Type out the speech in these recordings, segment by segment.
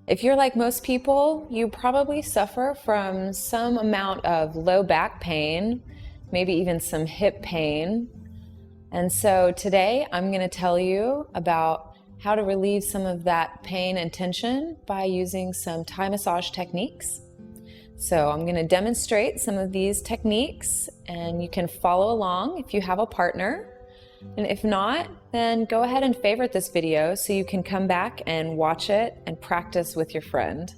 If you're like most people, you probably suffer from some amount of low back pain, maybe even some hip pain. And so today I'm going to tell you about how to relieve some of that pain and tension by using some Thai massage techniques. So I'm going to demonstrate some of these techniques, and you can follow along if you have a partner. And if not, then go ahead and favorite this video so you can come back and watch it and practice with your friend.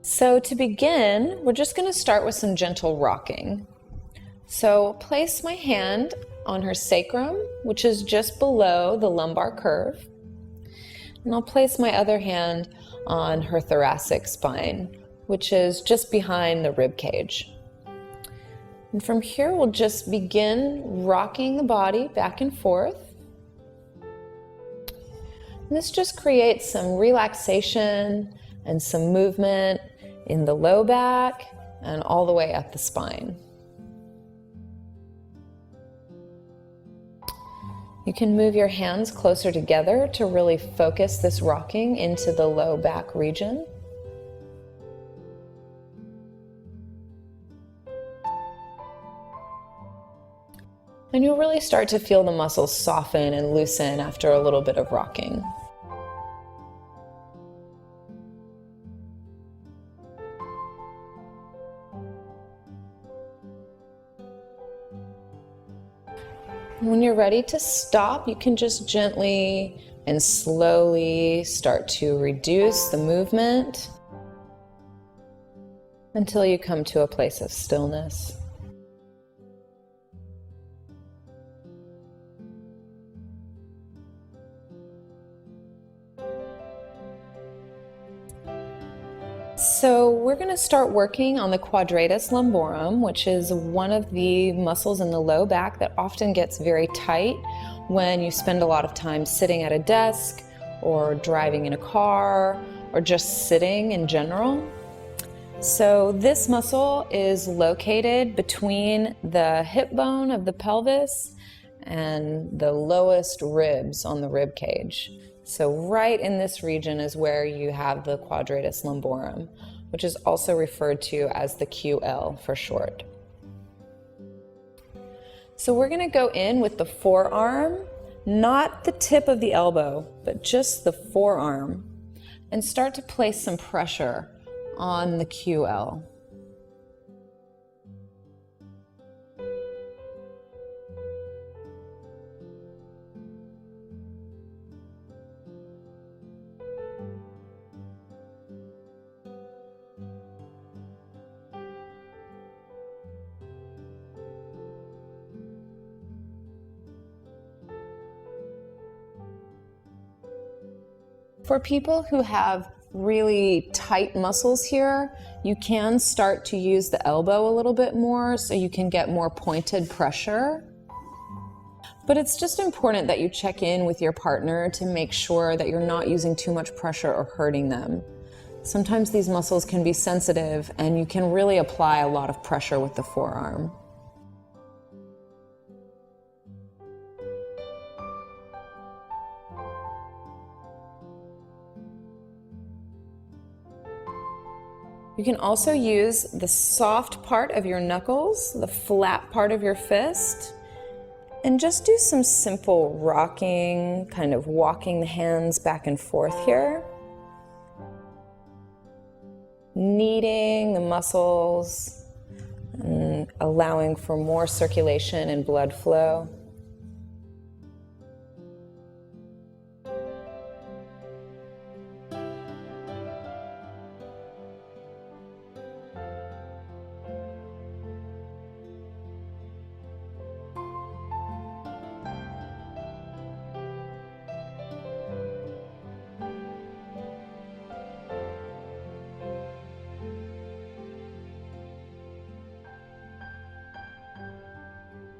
So to begin, we're just going to start with some gentle rocking. So place my hand on her sacrum, which is just below the lumbar curve. And I'll place my other hand on her thoracic spine, which is just behind the rib cage. And from here, we'll just begin rocking the body back and forth. And this just creates some relaxation and some movement in the low back and all the way up the spine. You can move your hands closer together to really focus this rocking into the low back region. And you'll really start to feel the muscles soften and loosen after a little bit of rocking. When you're ready to stop, you can just gently and slowly start to reduce the movement until you come to a place of stillness. So we're going to start working on the quadratus lumborum, which is one of the muscles in the low back that often gets very tight when you spend a lot of time sitting at a desk or driving in a car or just sitting in general. So this muscle is located between the hip bone of the pelvis and the lowest ribs on the rib cage. So right in this region is where you have the quadratus lumborum, which is also referred to as the QL for short. So we're going to go in with the forearm, not the tip of the elbow, but just the forearm, and start to place some pressure on the QL. For people who have really tight muscles here, you can start to use the elbow a little bit more so you can get more pointed pressure. But it's just important that you check in with your partner to make sure that you're not using too much pressure or hurting them. Sometimes these muscles can be sensitive and you can really apply a lot of pressure with the forearm. You can also use the soft part of your knuckles, the flat part of your fist, and just do some simple rocking, kind of walking the hands back and forth here. Kneading the muscles and allowing for more circulation and blood flow.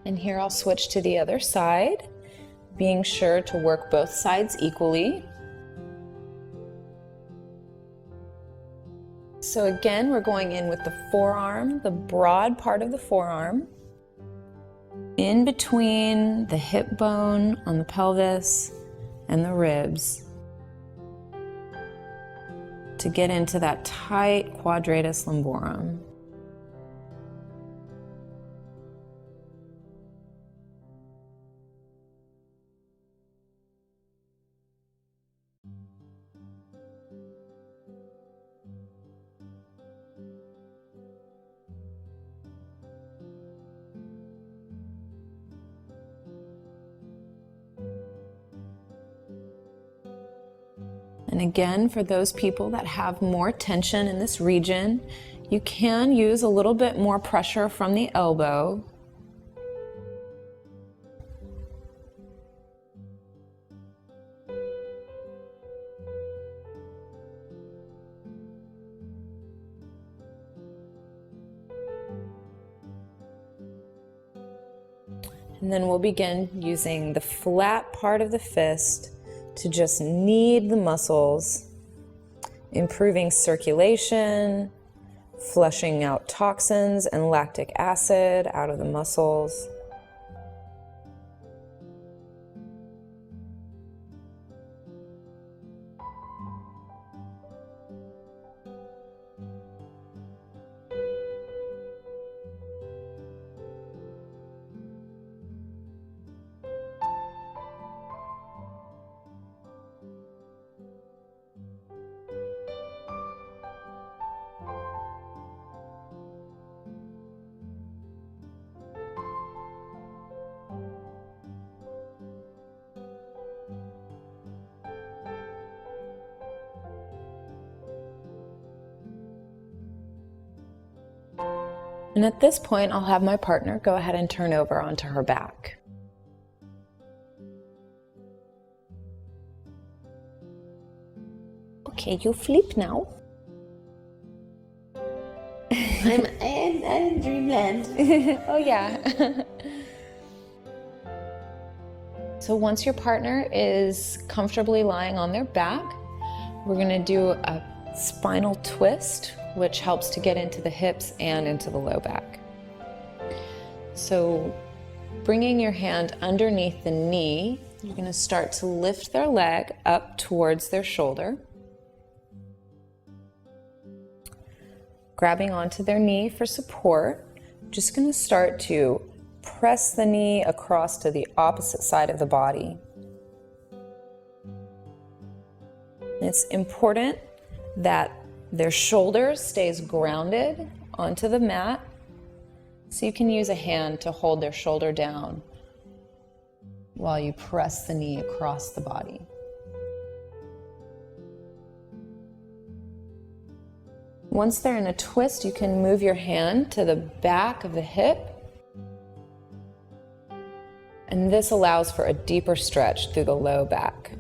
And here I'll switch to the other side, being sure to work both sides equally. So again, we're going in with the forearm, the broad part of the forearm, in between the hip bone on the pelvis and the ribs. to get into that tight quadratus lumborum. And again, for those people that have more tension in this region, you can use a little bit more pressure from the elbow. And then we'll begin using the flat part of the fist to just knead the muscles, improving circulation, flushing out toxins and lactic acid out of the muscles. And at this point, I'll have my partner go ahead and turn over onto her back. Okay, you flip now. I'm in dreamland. Oh yeah. So once your partner is comfortably lying on their back, we're going to do a spinal twist, which helps to get into the hips and into the low back. So bringing your hand underneath the knee, you're going to start to lift their leg up towards their shoulder. Grabbing onto their knee for support, just going to start to press the knee across to the opposite side of the body. It's important that their shoulder stays grounded onto the mat, so you can use a hand to hold their shoulder down while you press the knee across the body. Once they're in a twist, you can move your hand to the back of the hip, and this allows for a deeper stretch through the low back.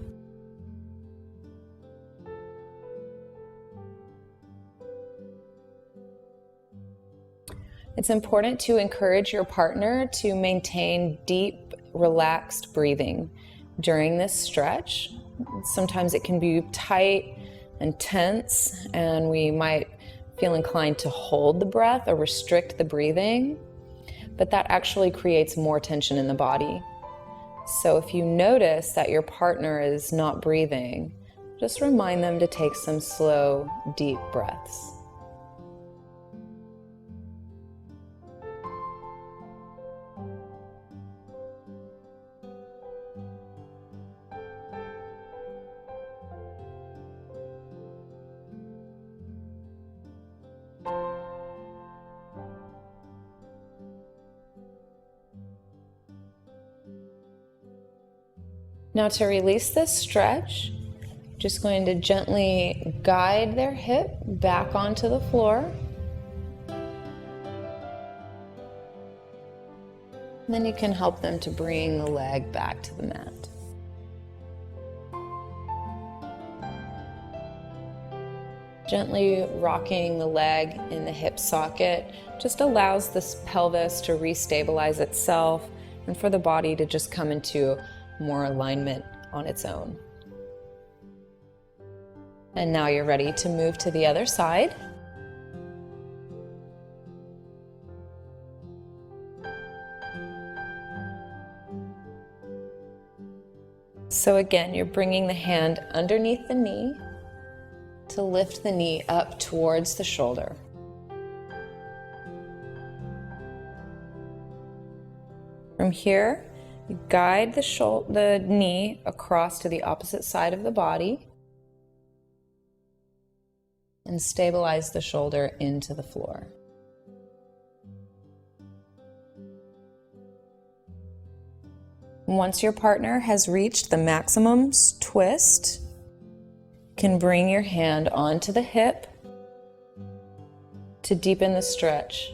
It's important to encourage your partner to maintain deep, relaxed breathing during this stretch. Sometimes it can be tight and tense, and we might feel inclined to hold the breath or restrict the breathing, but that actually creates more tension in the body. So if you notice that your partner is not breathing, just remind them to take some slow, deep breaths. Now to release this stretch, just going to gently guide their hip back onto the floor. And then you can help them to bring the leg back to the mat. Gently rocking the leg in the hip socket just allows this pelvis to restabilize itself and for the body to just come into more alignment on its own. And now you're ready to move to the other side. So again, you're bringing the hand underneath the knee to to lift the knee up towards the shoulder. From here, you guide the knee across to the opposite side of the body and stabilize the shoulder into the floor. Once your partner has reached the maximum twist, you can bring your hand onto the hip to deepen the stretch.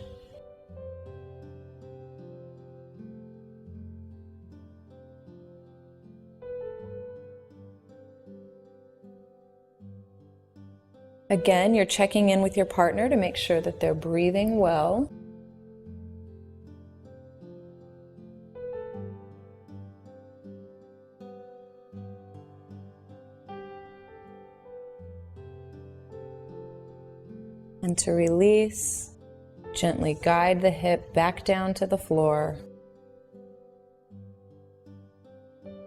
Again, you're checking in with your partner to make sure that they're breathing well. And to release, gently guide the hip back down to the floor.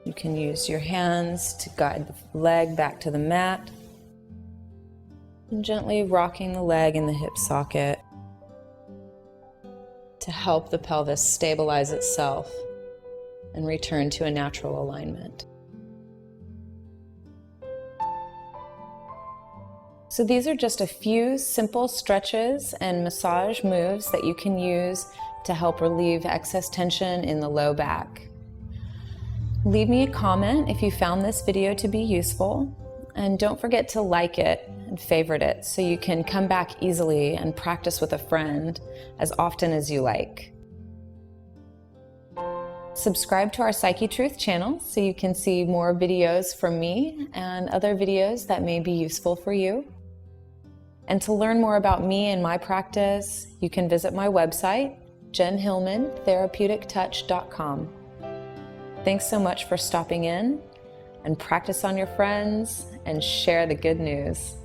You can use your hands to guide the leg back to the mat. And gently rocking the leg in the hip socket to help the pelvis stabilize itself and return to a natural alignment. So these are just a few simple stretches and massage moves that you can use to help relieve excess tension in the low back. Leave me a comment if you found this video to be useful, and don't forget to like it and favorite it so you can come back easily and practice with a friend as often as you like. Subscribe to our Psyche Truth channel so you can see more videos from me and other videos that may be useful for you. And to learn more about me and my practice, you can visit my website, jenhillmantherapeutictouch.com. Thanks so much for stopping in, and practice on your friends and share the good news.